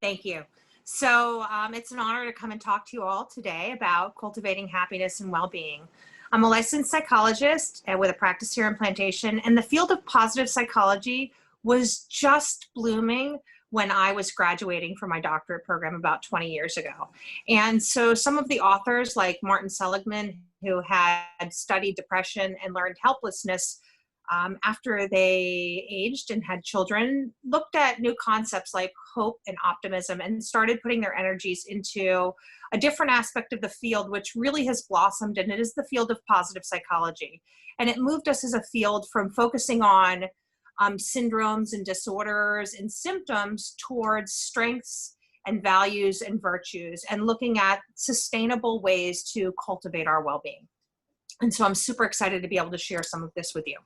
Thank you. So it's an honor to come and talk to you all today about cultivating happiness and well-being. I'm a licensed psychologist with a practice here in Plantation, and the field of positive psychology was just blooming when I was graduating from my doctorate program about 20 years ago. And so some of the authors like Martin Seligman, who had studied depression and learned helplessness, after they aged and had children, looked at new concepts like hope and optimism and started putting their energies into a different aspect of the field, which really has blossomed, and it is the field of positive psychology. And it moved us as a field from focusing on syndromes and disorders and symptoms towards strengths and values and virtues, and looking at sustainable ways to cultivate our well-being. And so I'm super excited to be able to share some of this with you.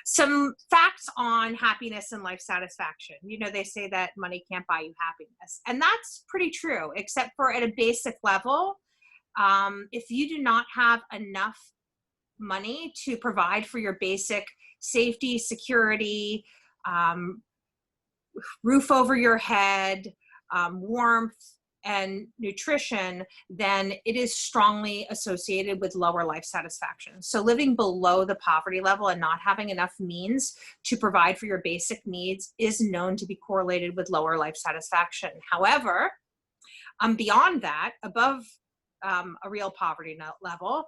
Some facts on happiness and life satisfaction. You know, they say that money can't buy you happiness. And that's pretty true, except for at a basic level. If you do not have enough money to provide for your basic safety, security, roof over your head, warmth, and nutrition, then it is strongly associated with lower life satisfaction. So living below the poverty level and not having enough means to provide for your basic needs is known to be correlated with lower life satisfaction. However, beyond that, above a real poverty level,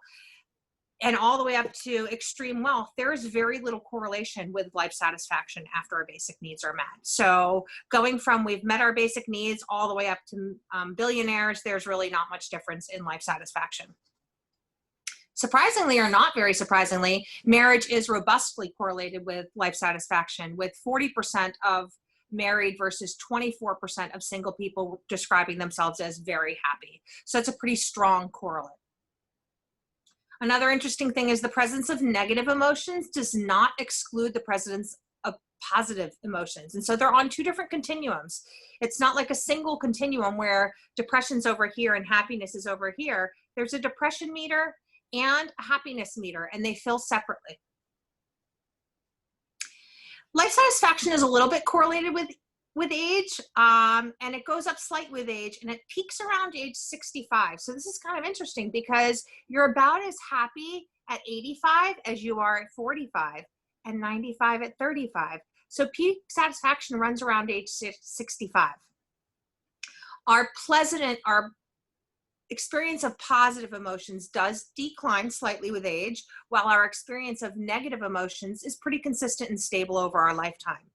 and all the way up to extreme wealth, there is very little correlation with life satisfaction after our basic needs are met. So going from we've met our basic needs all the way up to billionaires, there's really not much difference in life satisfaction. Surprisingly, or not very surprisingly, marriage is robustly correlated with life satisfaction, with 40% of married versus 24% of single people describing themselves as very happy. So it's a pretty strong correlate. Another interesting thing is the presence of negative emotions does not exclude the presence of positive emotions. And so they're on two different continuums. It's not like a single continuum where depression's over here and happiness is over here. There's a depression meter and a happiness meter, and they fill separately. Life satisfaction is a little bit correlated with age, and it goes up slightly with age, and it peaks around age 65. So this is kind of interesting because you're about as happy at 85 as you are at 45, and 95 at 35. So peak satisfaction runs around age 65. Our experience of positive emotions does decline slightly with age, while our experience of negative emotions is pretty consistent and stable over our lifetime.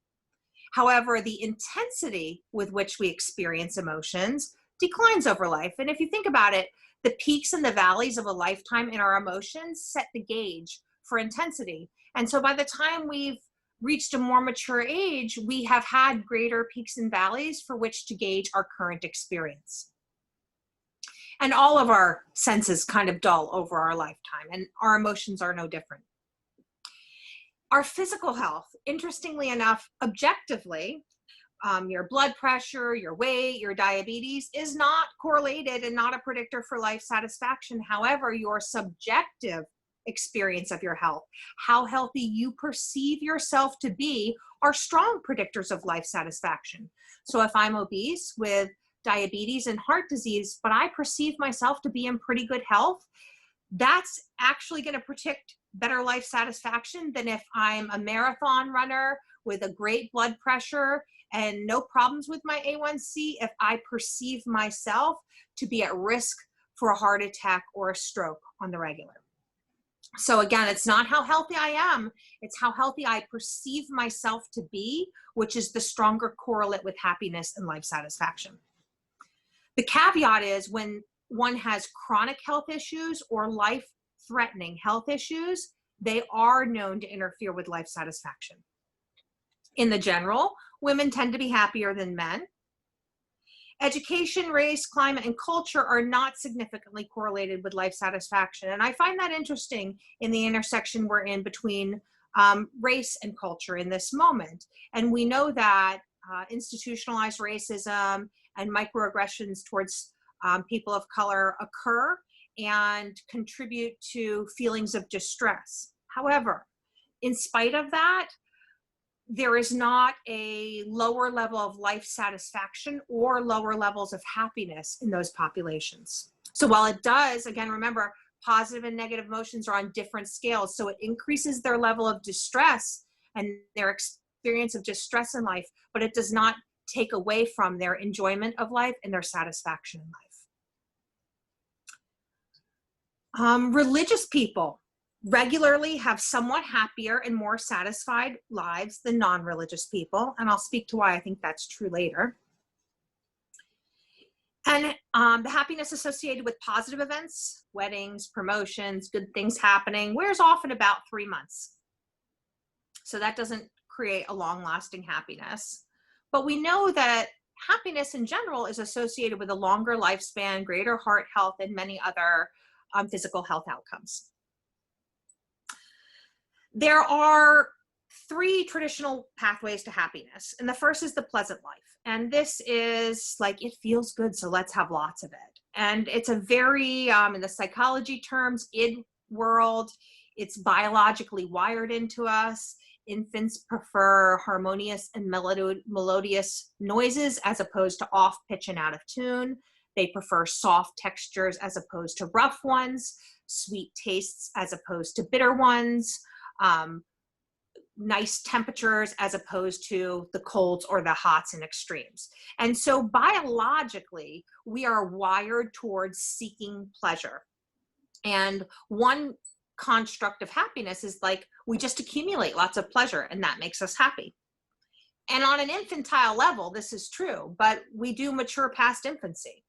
However, the intensity with which we experience emotions declines over life. And if you think about it, the peaks and the valleys of a lifetime in our emotions set the gauge for intensity. And so by the time we've reached a more mature age, we have had greater peaks and valleys for which to gauge our current experience. And all of our senses kind of dull over our lifetime, and our emotions are no different. Our physical health, interestingly enough, objectively, your blood pressure, your weight, your diabetes is not correlated and not a predictor for life satisfaction. However, your subjective experience of your health, how healthy you perceive yourself to be, are strong predictors of life satisfaction. So if I'm obese with diabetes and heart disease, but I perceive myself to be in pretty good health, that's actually going to predict better life satisfaction than if I'm a marathon runner with a great blood pressure and no problems with my A1C, if I perceive myself to be at risk for a heart attack or a stroke on the regular. So again, it's not how healthy I am, it's how healthy I perceive myself to be, which is the stronger correlate with happiness and life satisfaction. The caveat is when one has chronic health issues or life-threatening health issues, they are known to interfere with life satisfaction. In the general, women tend to be happier than men. Education, race, climate, and culture are not significantly correlated with life satisfaction. And I find that interesting in the intersection we're in between race and culture in this moment. And we know that institutionalized racism and microaggressions towards people of color occur and contribute to feelings of distress. However, in spite of that, there is not a lower level of life satisfaction or lower levels of happiness in those populations. So while it does, again, remember, positive and negative emotions are on different scales. So it increases their level of distress and their experience of distress in life, but it does not take away from their enjoyment of life and their satisfaction in life. Religious people regularly have somewhat happier and more satisfied lives than non-religious people, and I'll speak to why I think that's true later. And the happiness associated with positive events, weddings, promotions, good things happening, wears off in about 3 months. So that doesn't create a long-lasting happiness. But we know that happiness in general is associated with a longer lifespan, greater heart health, and many other physical health outcomes. There are 3 traditional pathways to happiness. And the first is the pleasant life. And this is like, it feels good, so let's have lots of it. And it's a very, in the psychology terms, id world. It's biologically wired into us. Infants prefer harmonious and melodious noises as opposed to off pitch and out of tune. They prefer soft textures as opposed to rough ones, sweet tastes as opposed to bitter ones, nice temperatures as opposed to the colds or the hots and extremes. And so biologically, we are wired towards seeking pleasure. And one construct of happiness is like, we just accumulate lots of pleasure and that makes us happy. And on an infantile level, this is true, but we do mature past infancy.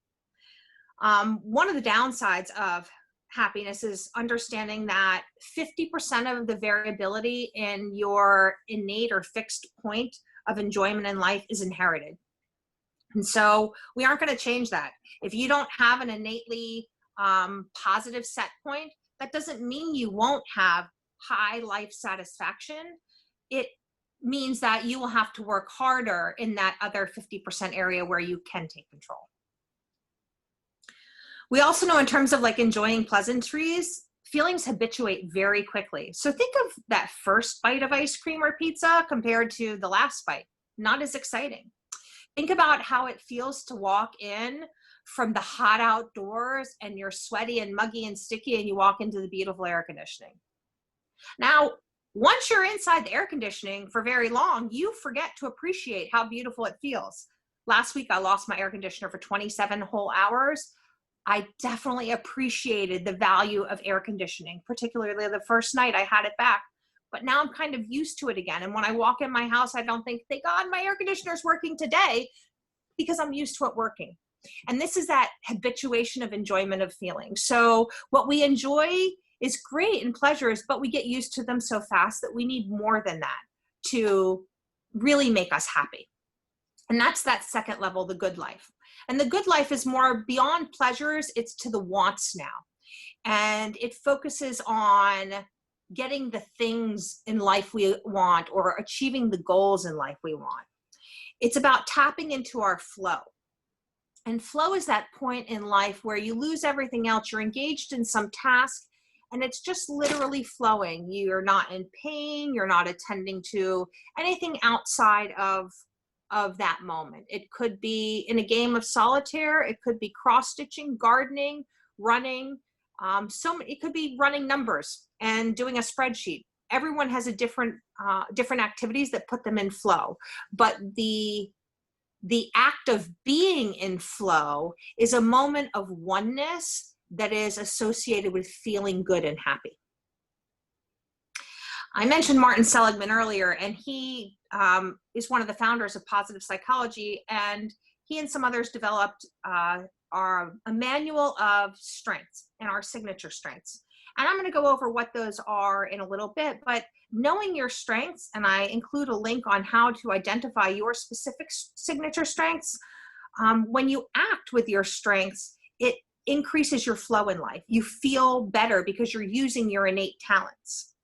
One of the downsides of happiness is understanding that 50% of the variability in your innate or fixed point of enjoyment in life is inherited. And so we aren't going to change that. If you don't have an innately positive set point, that doesn't mean you won't have high life satisfaction. It means that you will have to work harder in that other 50% area where you can take control. We also know in terms of like enjoying pleasantries, feelings habituate very quickly. So think of that first bite of ice cream or pizza compared to the last bite. Not as exciting. Think about how it feels to walk in from the hot outdoors and you're sweaty and muggy and sticky and you walk into the beautiful air conditioning. Now, once you're inside the air conditioning for very long, you forget to appreciate how beautiful it feels. Last week, I lost my air conditioner for 27 whole hours. I definitely appreciated the value of air conditioning, particularly the first night I had it back. But now I'm kind of used to it again. And when I walk in my house, I don't think, thank God my air conditioner is working today, because I'm used to it working. And this is that habituation of enjoyment of feeling. So what we enjoy is great and pleasures, but we get used to them so fast that we need more than that to really make us happy. And that's that second level, the good life. And the good life is more beyond pleasures, it's to the wants now. And it focuses on getting the things in life we want or achieving the goals in life we want. It's about tapping into our flow. And flow is that point in life where you lose everything else, you're engaged in some task, and it's just literally flowing. You're not in pain, you're not attending to anything outside of that moment. It could be in a game of solitaire, it could be cross-stitching, gardening, running, it could be running numbers and doing a spreadsheet. Everyone has a different activities that put them in flow, but the act of being in flow is a moment of oneness that is associated with feeling good and happy. I mentioned Martin Seligman earlier, and he is one of the founders of positive psychology, and he and some others developed a manual of strengths and our signature strengths. And I'm going to go over what those are in a little bit, but knowing your strengths, and I include a link on how to identify your specific signature strengths, when you act with your strengths, it increases your flow in life. You feel better because you're using your innate talents.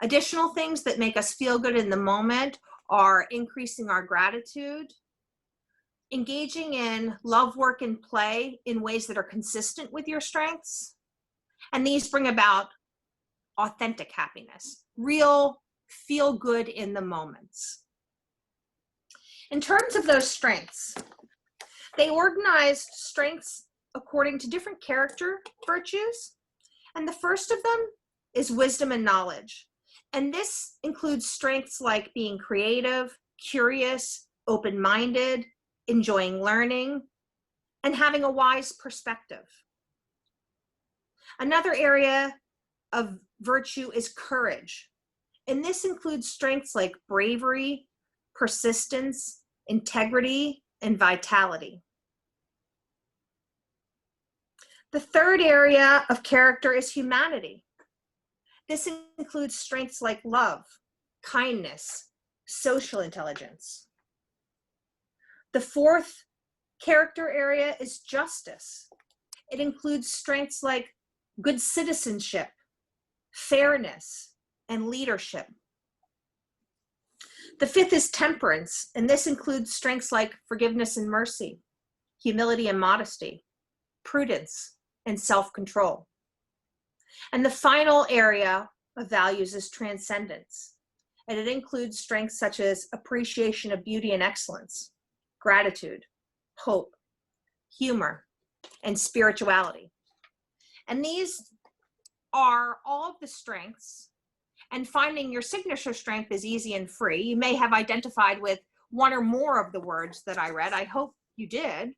Additional things that make us feel good in the moment are increasing our gratitude, engaging in love, work, and play in ways that are consistent with your strengths. And these bring about authentic happiness, real feel good in the moments. In terms of those strengths, they organized strengths according to different character virtues. And the first of them is wisdom and knowledge. And this includes strengths like being creative, curious, open-minded, enjoying learning, and having a wise perspective. Another area of virtue is courage. And this includes strengths like bravery, persistence, integrity, and vitality. The third area of character is humanity. This includes strengths like love, kindness, social intelligence. The fourth character area is justice. It includes strengths like good citizenship, fairness, and leadership. The fifth is temperance, and this includes strengths like forgiveness and mercy, humility and modesty, prudence, and self-control. And the final area of values is transcendence, and it includes strengths such as appreciation of beauty and excellence, gratitude, hope, humor, and spirituality. And these are all of the strengths, and finding your signature strength is easy and free. You may have identified with one or more of the words that I read. I hope you did.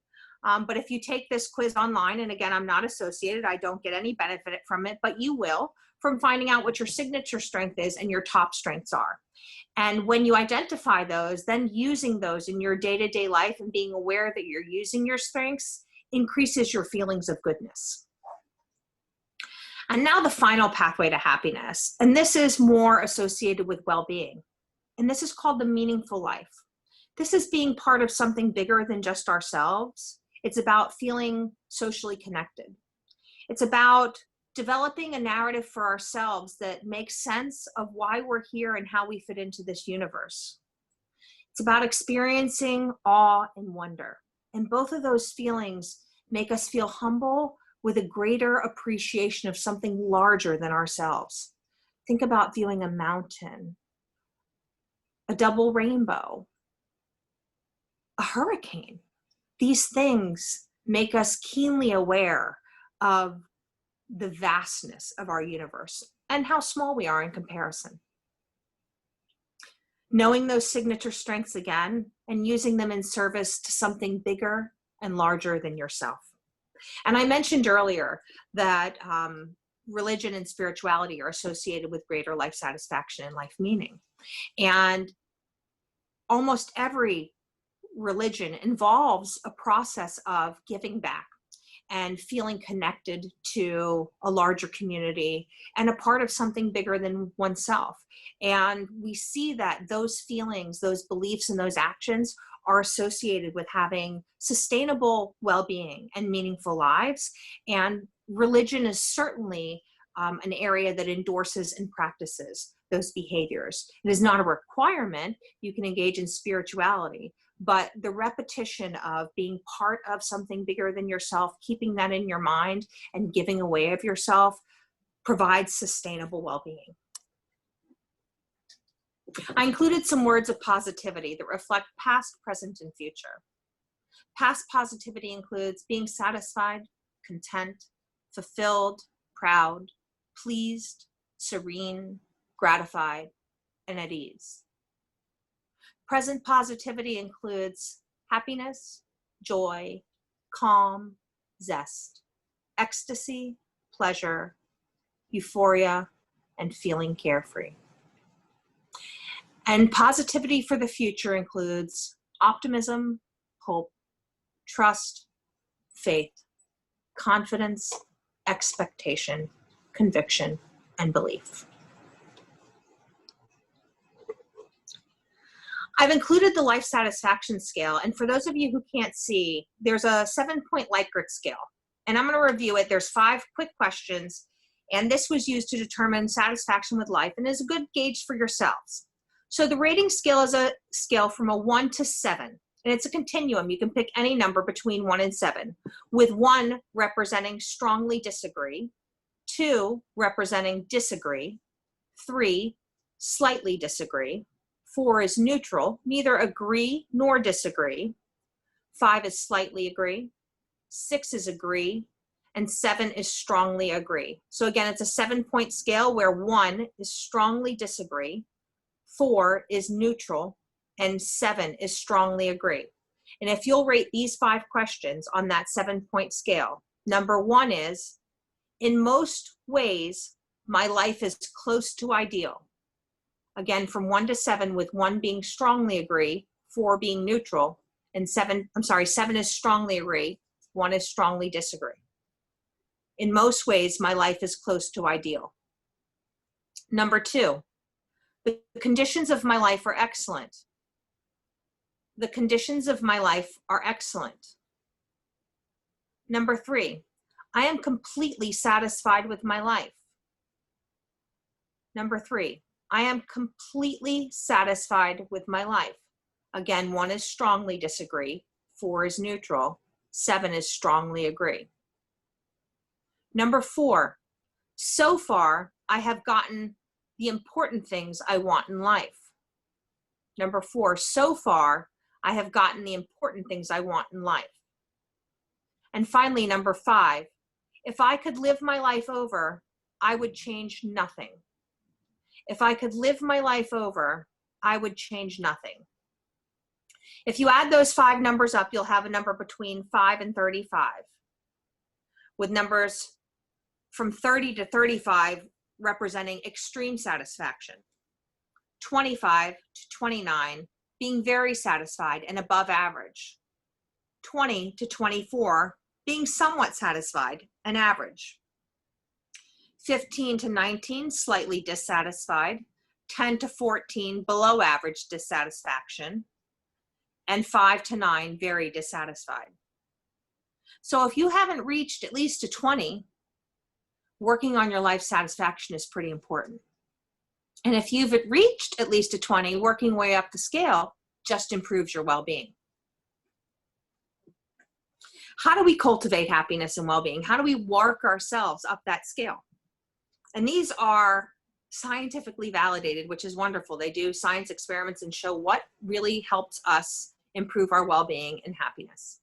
But if you take this quiz online, and again, I'm not associated, I don't get any benefit from it, but you will from finding out what your signature strength is and your top strengths are. And when you identify those, then using those in your day-to-day life and being aware that you're using your strengths increases your feelings of goodness. And now the final pathway to happiness, and this is more associated with well-being, and this is called the meaningful life. This is being part of something bigger than just ourselves. It's about feeling socially connected. It's about developing a narrative for ourselves that makes sense of why we're here and how we fit into this universe. It's about experiencing awe and wonder. And both of those feelings make us feel humble with a greater appreciation of something larger than ourselves. Think about viewing a mountain, a double rainbow, a hurricane. These things make us keenly aware of the vastness of our universe and how small we are in comparison. Knowing those signature strengths again and using them in service to something bigger and larger than yourself. And I mentioned earlier that religion and spirituality are associated with greater life satisfaction and life meaning. And almost every religion involves a process of giving back and feeling connected to a larger community and a part of something bigger than oneself. And we see that those feelings, those beliefs, and those actions are associated with having sustainable well-being and meaningful lives. And religion is certainly an area that endorses and practices those behaviors. It is not a requirement. You can engage in spirituality, but the repetition of being part of something bigger than yourself, keeping that in your mind and giving away of yourself provides sustainable well-being. I included some words of positivity that reflect past, present, and future. Past positivity includes being satisfied, content, fulfilled, proud, pleased, serene, gratified, and at ease. Present positivity includes happiness, joy, calm, zest, ecstasy, pleasure, euphoria, and feeling carefree. And positivity for the future includes optimism, hope, trust, faith, confidence, expectation, conviction, and belief. I've included the life satisfaction scale, and for those of you who can't see, there's a 7-point Likert scale, and I'm going to review it. There's 5 quick questions, and this was used to determine satisfaction with life and is a good gauge for yourselves. So the rating scale is a scale from a 1 to 7, and it's a continuum. You can pick any number between 1 and 7, with 1 representing strongly disagree, 2 representing disagree, 3 slightly disagree. 4 is neutral, neither agree nor disagree. 5 is slightly agree. 6 is agree. And 7 is strongly agree. So again, it's a 7-point scale where 1 is strongly disagree, 4 is neutral, and 7 is strongly agree. And if you'll rate these 5 questions on that 7-point scale, number 1 is, in most ways, my life is close to ideal. Again, from 1 to 7, with 1 being strongly agree, 4 being neutral, and 7 is strongly agree, 1 is strongly disagree. In most ways, my life is close to ideal. Number 2, the conditions of my life are excellent. The conditions of my life are excellent. Number 3, I am completely satisfied with my life. Number 3, I am completely satisfied with my life. Again, 1 is strongly disagree, 4 is neutral, 7 is strongly agree. Number 4, so far, I have gotten the important things I want in life. Number 4, so far, I have gotten the important things I want in life. And finally, number 5, if I could live my life over, I would change nothing. If I could live my life over, I would change nothing. If you add those 5 numbers up, you'll have a number between 5 and 35, with numbers from 30 to 35 representing extreme satisfaction, 25 to 29 being very satisfied and above average, 20 to 24 being somewhat satisfied and average, 15 to 19 slightly dissatisfied, 10 to 14 below average dissatisfaction, and 5 to 9 very dissatisfied. So if you haven't reached at least a 20, working on your life satisfaction is pretty important. And if you've reached at least a 20, working way up the scale just improves your well-being. How do we cultivate happiness and well-being? How do we work ourselves up that scale? And these are scientifically validated, which is wonderful. They do science experiments and show what really helps us improve our well-being and happiness.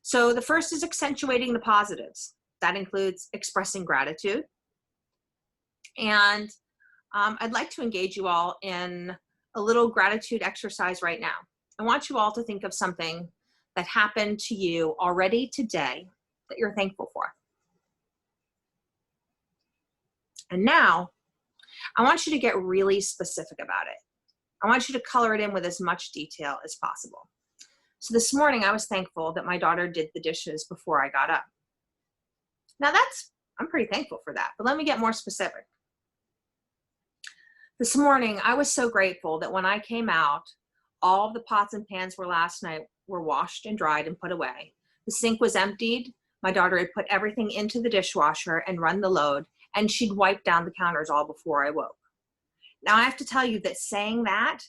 So the first is accentuating the positives. That includes expressing gratitude. And I'd like to engage you all in a little gratitude exercise right now. I want you all to think of something that happened to you already today that you're thankful for. And now, I want you to get really specific about it. I want you to color it in with as much detail as possible. So this morning, I was thankful that my daughter did the dishes before I got up. Now I'm pretty thankful for that, but let me get more specific. This morning, I was so grateful that when I came out, all of the pots and pans last night were washed and dried and put away. The sink was emptied. My daughter had put everything into the dishwasher and run the load, and she'd wiped down the counters all before I woke. Now, I have to tell you that saying that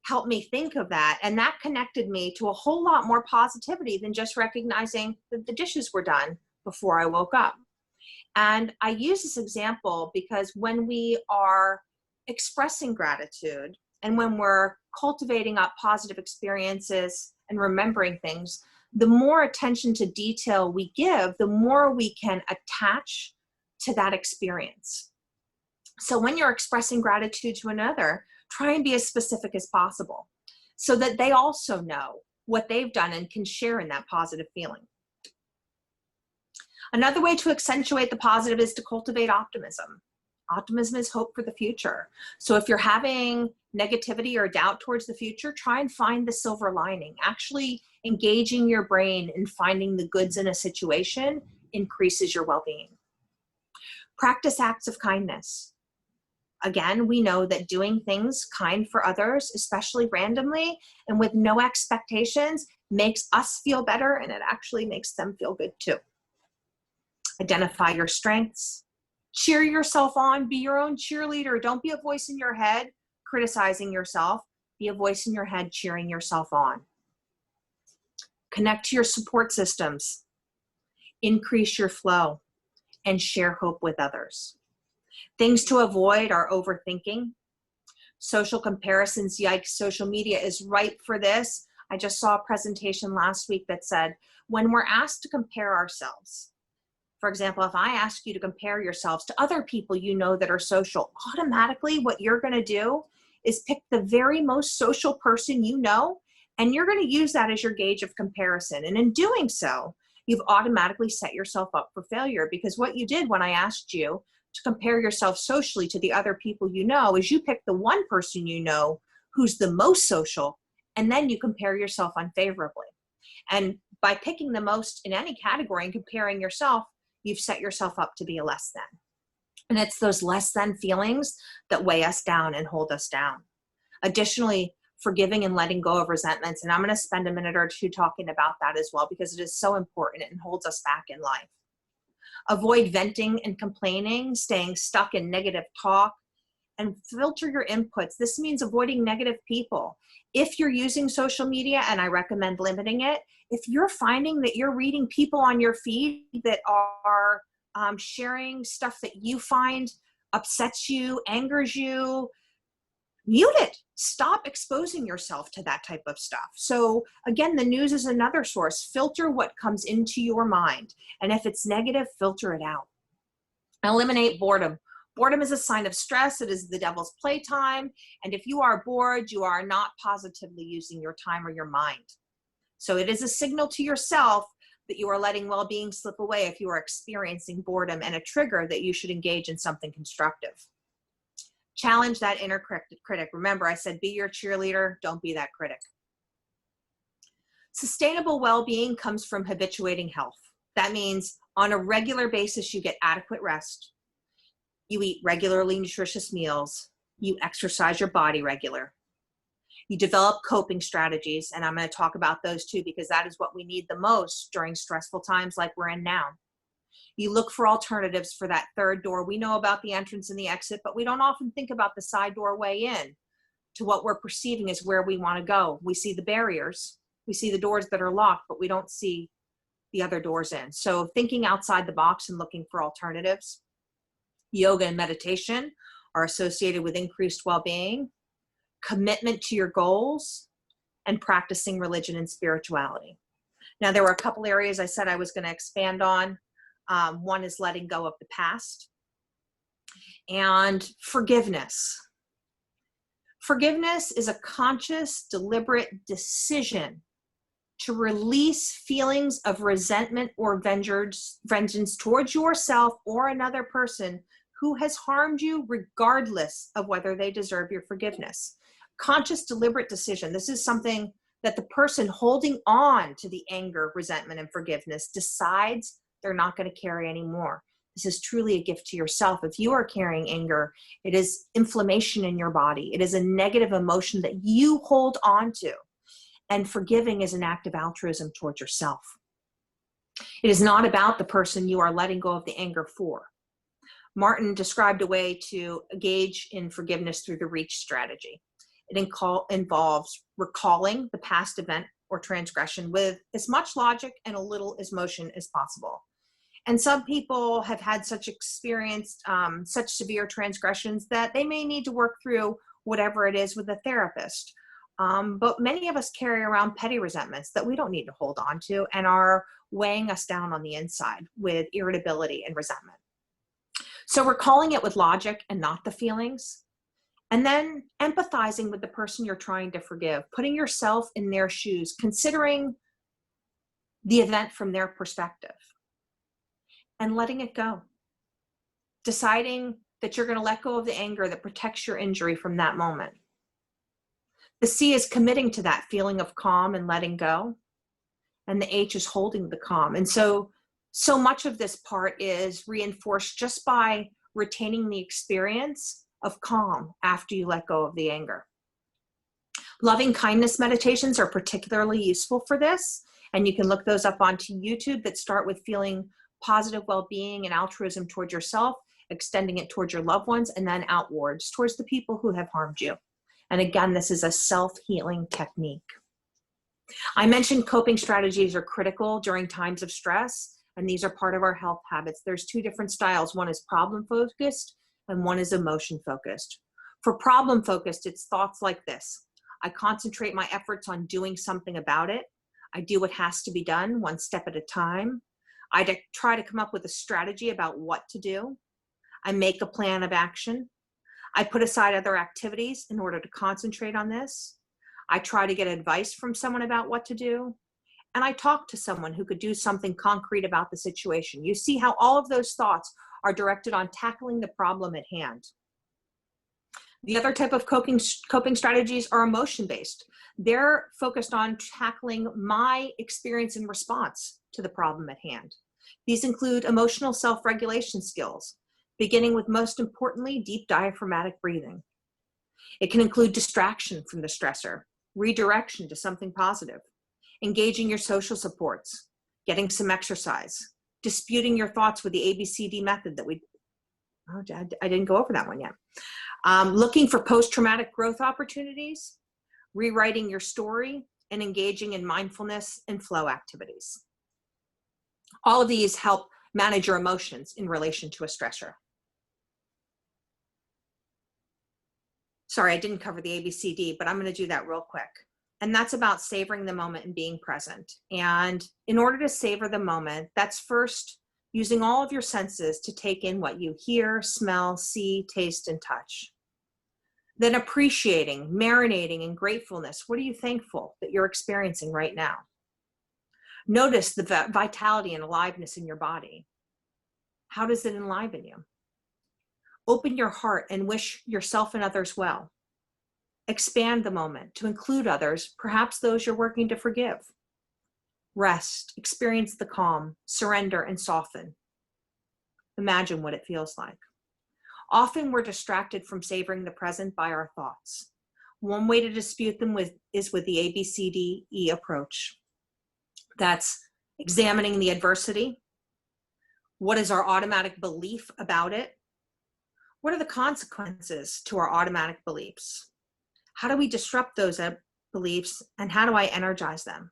helped me think of that, and that connected me to a whole lot more positivity than just recognizing that the dishes were done before I woke up. And I use this example because when we are expressing gratitude and when we're cultivating up positive experiences and remembering things, the more attention to detail we give, the more we can attach to that experience. So when you're expressing gratitude to another, try and be as specific as possible so that they also know what they've done and can share in that positive feeling. Another way to accentuate the positive is to cultivate optimism. Optimism is hope for the future. So if you're having negativity or doubt towards the future, try and find the silver lining. Actually engaging your brain in finding the goods in a situation increases your well-being. Practice acts of kindness. Again, we know that doing things kind for others, especially randomly and with no expectations, makes us feel better, and it actually makes them feel good too. Identify your strengths. Cheer yourself on. Be your own cheerleader. Don't be a voice in your head criticizing yourself. Be a voice in your head cheering yourself on. Connect to your support systems. Increase your flow and share hope with others. Things to avoid are overthinking, Social comparisons, yikes, social media is ripe for this. I just saw a presentation last week that said, when we're asked to compare ourselves, for example, if I ask you to compare yourselves to other people you know that are social, automatically what you're going to do is pick the very most social person you know, and you're going to use that as your gauge of comparison. And in doing so, you've automatically set yourself up for failure, because what you did when I asked you to compare yourself socially to the other people you know is you pick the one person you know who's the most social, and then you compare yourself unfavorably. And by picking the most in any category and comparing yourself, you've set yourself up to be a less than. And it's those less than feelings that weigh us down and hold us down. Additionally, forgiving and letting go of resentments. And I'm going to spend a minute or two talking about that as well, because it is so important and holds us back in life. Avoid venting and complaining, staying stuck in negative talk, and filter your inputs. This means avoiding negative people. If you're using social media, and I recommend limiting it, if you're finding that you're reading people on your feed that are sharing stuff that you find upsets you, angers you, mute it. Stop exposing yourself to that type of stuff. So again, the news is another source. Filter what comes into your mind. And if it's negative, filter it out. Eliminate boredom. Boredom is a sign of stress. It is the devil's playtime. And if you are bored, you are not positively using your time or your mind. So it is a signal to yourself that you are letting well-being slip away if you are experiencing boredom, and a trigger that you should engage in something constructive. Challenge that inner critic. Remember, I said be your cheerleader, don't be that critic. Sustainable well-being comes from habituating health. That means on a regular basis, you get adequate rest, you eat regularly nutritious meals, you exercise your body regular, you develop coping strategies, and I'm going to talk about those too, because that is what we need the most during stressful times like we're in now. You look for alternatives for that third door. We know about the entrance and the exit, but we don't often think about the side doorway in to what we're perceiving is where we want to go. We see the barriers, we see the doors that are locked, but we don't see the other doors in. So thinking outside the box and looking for alternatives. Yoga and meditation are associated with increased well-being, commitment to your goals, and practicing religion and spirituality. Now, there were a couple areas I said I was going to expand on. One is letting go of the past, and forgiveness. Forgiveness is a conscious, deliberate decision to release feelings of resentment or vengeance towards yourself or another person who has harmed you, regardless of whether they deserve your forgiveness. Conscious, deliberate decision. This is something that the person holding on to the anger, resentment, and forgiveness decides they're not going to carry anymore. This is truly a gift to yourself. If you are carrying anger, it is inflammation in your body. It is a negative emotion that you hold on to. And forgiving is an act of altruism towards yourself. It is not about the person you are letting go of the anger for. Martin described a way to engage in forgiveness through the REACH strategy. It involves recalling the past event or transgression with as much logic and a little emotion as possible. And some people have had such severe transgressions that they may need to work through whatever it is with a therapist. But many of us carry around petty resentments that we don't need to hold on to and are weighing us down on the inside with irritability and resentment. So recalling it with logic and not the feelings, and then empathizing with the person you're trying to forgive, putting yourself in their shoes, considering the event from their perspective, and letting it go. Deciding that you're going to let go of the anger that protects your injury from that moment. The C is committing to that feeling of calm and letting go. And the H is holding the calm. And so much of this part is reinforced just by retaining the experience of calm after you let go of the anger. Loving kindness meditations are particularly useful for this. And you can look those up onto YouTube that start with feeling positive well-being and altruism towards yourself, extending it towards your loved ones, and then outwards towards the people who have harmed you. And again, this is a self-healing technique. I mentioned coping strategies are critical during times of stress, and these are part of our health habits. There's two different styles. One is problem-focused, and one is emotion-focused. For problem focused, it's thoughts like this. I concentrate my efforts on doing something about it. I do what has to be done one step at a time. Try to come up with a strategy about what to do. I make a plan of action. I put aside other activities in order to concentrate on this. I try to get advice from someone about what to do. And I talk to someone who could do something concrete about the situation. You see how all of those thoughts are directed on tackling the problem at hand. The other type of coping strategies are emotion-based. They're focused on tackling my experience and response to the problem at hand. These include emotional self-regulation skills, beginning with, most importantly, deep diaphragmatic breathing. It can include distraction from the stressor, redirection to something positive, engaging your social supports, getting some exercise, disputing your thoughts with the ABCD method that I didn't go over that one yet. Looking for post-traumatic growth opportunities, rewriting your story, and engaging in mindfulness and flow activities. All of these help manage your emotions in relation to a stressor. Sorry, I didn't cover the ABCD, but I'm going to do that real quick. And that's about savoring the moment and being present. And in order to savor the moment, that's first using all of your senses to take in what you hear, smell, see, taste, and touch. Then appreciating, marinating in gratefulness. What are you thankful that you're experiencing right now? Notice the vitality and aliveness in your body. How does it enliven you? Open your heart and wish yourself and others well. Expand the moment to include others, perhaps those you're working to forgive. Rest, experience the calm, surrender, and soften. Imagine what it feels like. Often we're distracted from savoring the present by our thoughts. One way to dispute them is with the ABCDE approach. That's examining the adversity. What is our automatic belief about it? What are the consequences to our automatic beliefs? How do we disrupt those beliefs, and how do I energize them?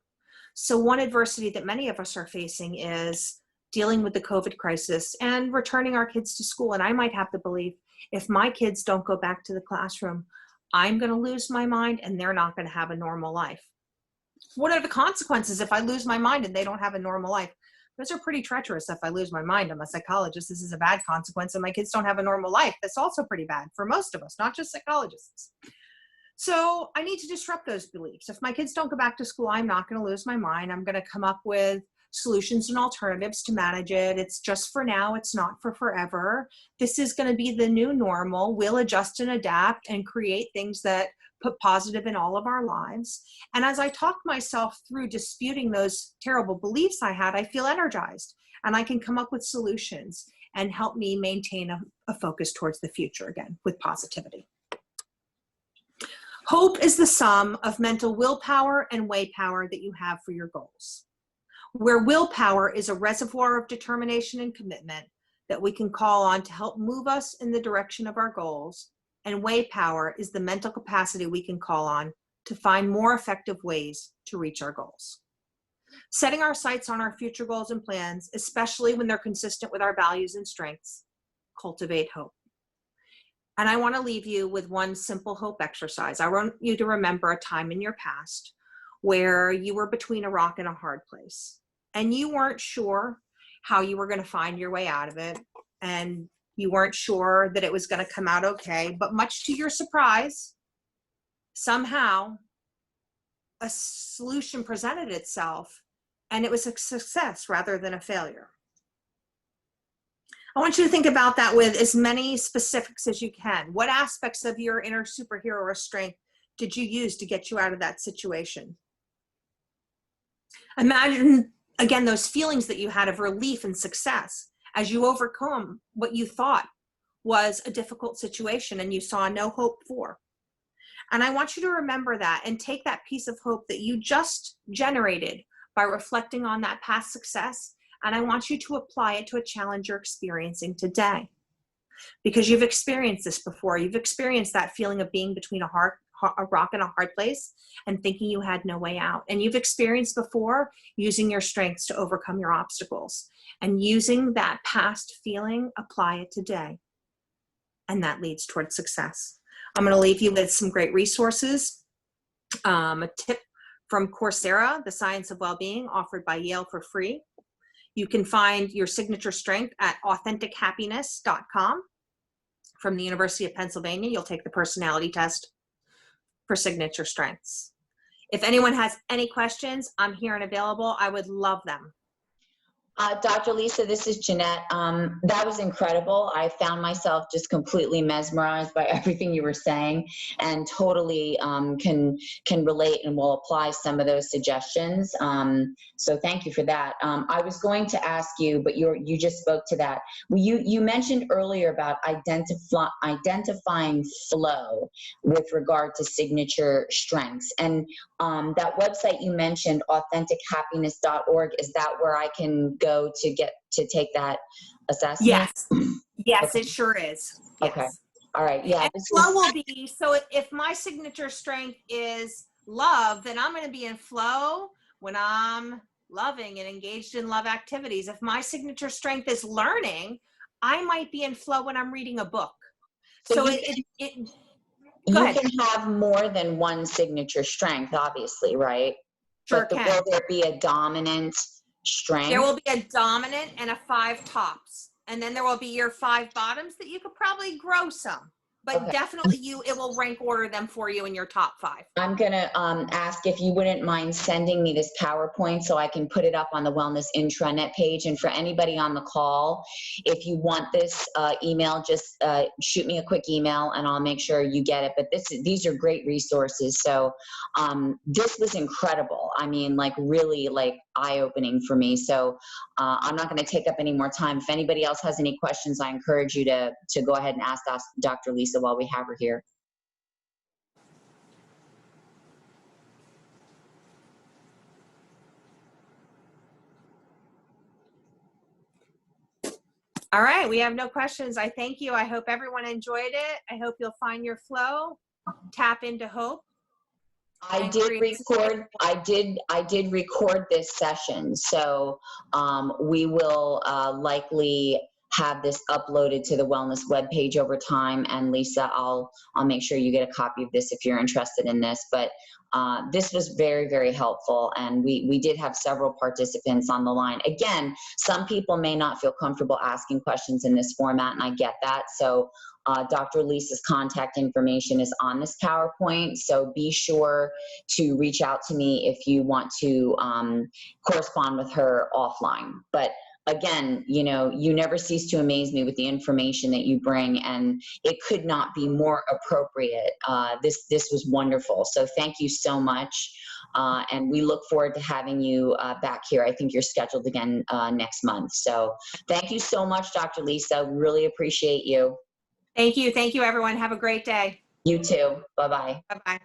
So one adversity that many of us are facing is dealing with the COVID crisis and returning our kids to school. And I might have the belief, if my kids don't go back to the classroom, I'm going to lose my mind and they're not going to have a normal life. What are the consequences if I lose my mind and they don't have a normal life? Those are pretty treacherous. If I lose my mind, I'm a psychologist. This is a bad consequence, and my kids don't have a normal life. That's also pretty bad for most of us, not just psychologists. So I need to disrupt those beliefs. If my kids don't go back to school, I'm not going to lose my mind. I'm going to come up with solutions and alternatives to manage it. It's just for now. It's not for forever. This is going to be the new normal. We'll adjust and adapt and create things that put positive in all of our lives. And as I talk myself through disputing those terrible beliefs I had, I feel energized and I can come up with solutions and help me maintain a focus towards the future again with positivity. Hope is the sum of mental willpower and way power that you have for your goals. Where willpower is a reservoir of determination and commitment that we can call on to help move us in the direction of our goals, and way power is the mental capacity we can call on to find more effective ways to reach our goals. Setting our sights on our future goals and plans, especially when they're consistent with our values and strengths, cultivate hope. And I want to leave you with one simple hope exercise. I want you to remember a time in your past where you were between a rock and a hard place, and you weren't sure how you were going to find your way out of it, and you weren't sure that it was going to come out okay, but much to your surprise, somehow a solution presented itself, and it was a success rather than a failure. I want you to think about that with as many specifics as you can. What aspects of your inner superhero or strength did you use to get you out of that situation? Imagine, again, those feelings that you had of relief and success as you overcome what you thought was a difficult situation and you saw no hope for. And I want you to remember that and take that piece of hope that you just generated by reflecting on that past success, and I want you to apply it to a challenge you're experiencing today. Because you've experienced this before. You've experienced that feeling of being between a rock and a hard place and thinking you had no way out. And you've experienced before using your strengths to overcome your obstacles. And using that past feeling, apply it today. And that leads towards success. I'm going to leave you with some great resources. A tip from Coursera, The Science of Wellbeing, offered by Yale for free. You can find your signature strength at AuthenticHappiness.com. From the University of Pennsylvania, you'll take the personality test for signature strengths. If anyone has any questions, I'm here and available. I would love them. Dr. Lisa, this is Jeanette. That was incredible. I found myself just completely mesmerized by everything you were saying, and totally can relate and will apply some of those suggestions. So thank you for that. I was going to ask you, but you just spoke to that. You mentioned earlier about identifying flow with regard to signature strengths, and that website you mentioned, AuthenticHappiness.org, is that where I can go to take that assessment? Yes, Okay. it sure is. Yes. Okay. All right. Yeah. And flow will be, so if my signature strength is love, then I'm going to be in flow when I'm loving and engaged in love activities. If my signature strength is learning, I might be in flow when I'm reading a book. So go ahead. You can have more than one signature strength, obviously, right? Sure but can. will there be a dominant strength? There will be a dominant and a 5 tops. And then there will be your 5 bottoms that you could probably grow some. But Okay. definitely it will rank order them for you in your top 5. I'm going to ask if you wouldn't mind sending me this PowerPoint so I can put it up on the Wellness Intranet page. And for anybody on the call, if you want this email, just shoot me a quick email and I'll make sure you get it. But these are great resources. So this was incredible. I mean, like really like eye-opening for me. So I'm not going to take up any more time. If anybody else has any questions, I encourage you to go ahead and ask Dr. Lisa while we have her here. All right, we have no questions. I thank you. I hope everyone enjoyed it. I hope you'll find your flow, tap into hope. I did record this session, so we will likely have this uploaded to the wellness webpage over time. And Lisa, I'll make sure you get a copy of this if you're interested in this. But this was very, very helpful, and we did have several participants on the line. Again, some people may not feel comfortable asking questions in this format, and I get that. So Dr. Lisa's contact information is on this PowerPoint, so be sure to reach out to me if you want to correspond with her offline. But again, you know, you never cease to amaze me with the information that you bring, and it could not be more appropriate. This was wonderful. So thank you so much. And we look forward to having you back here. I think you're scheduled again next month. So thank you so much, Dr. Lisa. Really appreciate you. Thank you. Thank you, everyone. Have a great day. You too. Bye-bye. Bye-bye.